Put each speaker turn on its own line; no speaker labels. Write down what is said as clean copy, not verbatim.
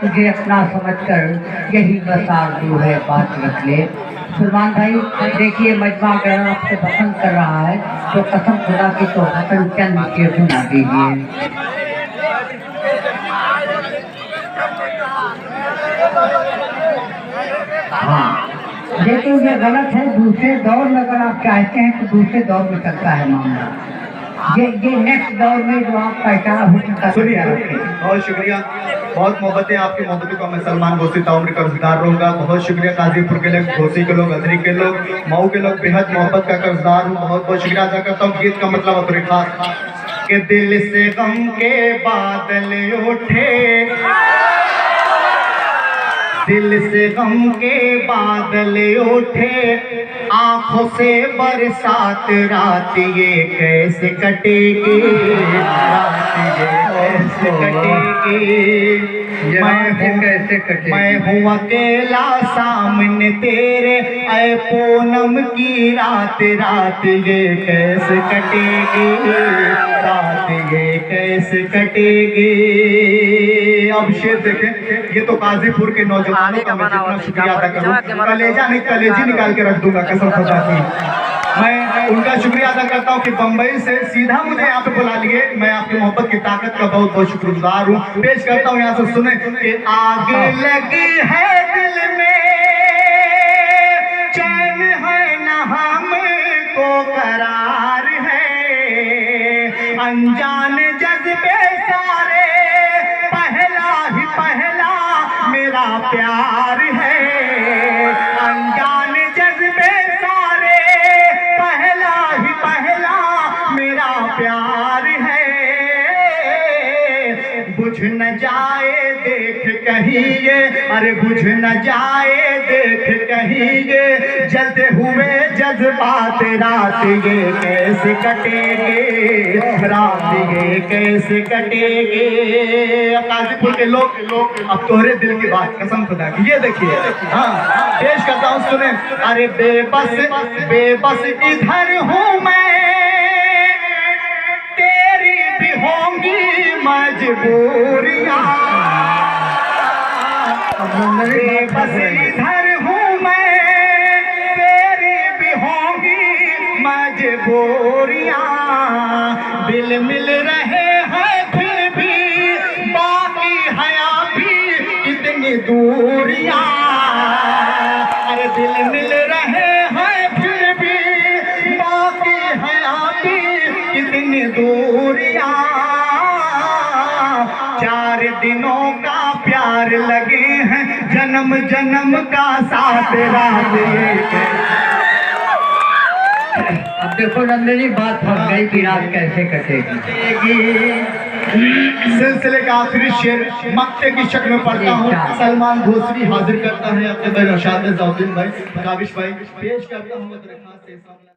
मुझे अपना समझकर यही बस आरज़ू है, बात रख ले। सलमान भाई देखिए, मजमा अगर आपसे पसंद कर रहा है तो कसम खुदा की तो हसन चंद के सुना दीजिए। हाँ, लेकिन ये गलत है। दूसरे दौर में अगर आप चाहते हैं तो दूसरे दौर में चलता है मामला। ये नेक्स्ट दौर में जो आप पहचान हो।
सुनिए, बहुत शुक्रिया, बहुत मोहब्बतें आपकी मोहब्बतों का मैं सलमान घोसी ताउम्र कर्जदार रहूँगा। बहुत शुक्रिया गाजीपुर के लोग, घोसी के लोग, अदरी के लोग, मऊ के लोग, बेहद मोहब्बत का कर्जदार हूँ। बहुत बहुत शुक्रिया अदा करता हूँ। गीत का मतलब अतुरी खास के दिल से गम के बादल उठे, दिल से गम के बादल उठे, आंखों से बरसात रात ये कैसे कटेगी, रात ये कैसे कटेगी। मैं हूँ अकेला सामने तेरे, ऐ पूनम की रात, रात ये कैसे कटेगी, रात ये कैसे कटेगी। अब शेर देखें, ये तो गाजीपुर के नौजवानों का मैं जितना शुक्रिया अदा करूँ, कलेजा नहीं कलेजी निकाल के रख दूंगा कसम खुदा की। मैं उनका शुक्रिया अदा करता हूँ कि बम्बई से सीधा मुझे यहाँ पे बुला लिए। मैं आपकी मोहब्बत की ताकत का बहुत बहुत शुक्रगुजार हूँ। पेश करता हूँ यहाँ से, सुने कि आग लगी है दिल में, चैन है न हमको करार है, अनजान जज्बे सारे, पहला ही पहला मेरा प्यार है, अनजान जज्बे सारे, पहला ही पहला मेरा प्यार है। बुझ न जाए देख कहीं ये, अरे बुझ न जाए देख कहीं ये, जलते हुए जज्बात रात ये कैसे कटेंगे, रात ये कैसे कटेंगे। गाजीपुर के लोग अब तोहरे दिल की बात कसम खुदा की, ये देखिए। हाँ, पेश करता हूँ, सुने। अरे बेबस इधर हूँ मैं, तेरी भी होंगी मजबूरियाँ, बेबस इधर हूँ मैं, तेरी भी होंगी मजबूरियाँ, दिल मिल रहे हैं फिर भी बाकी है अभी इतनी दूरियाँ, अरे दिल मिल रहे हैं फिर भी बाकी है अभी इतनी दूरियाँ। 4 दिनों का प्यार लगे हैं, जन्म जन्म का साथ रात ये।
अब देखो नंदनी, बात फंस गई कि रात कैसे कटेगी।
सिलसिले का आखिरी शेर मक्ते की शक्ल में पढ़ता हूँ। सलमान घोसी हाजिर करता है अपने भाई नौशाद जौहरीन भाई, काबिश भाई, पेश करता हूँ।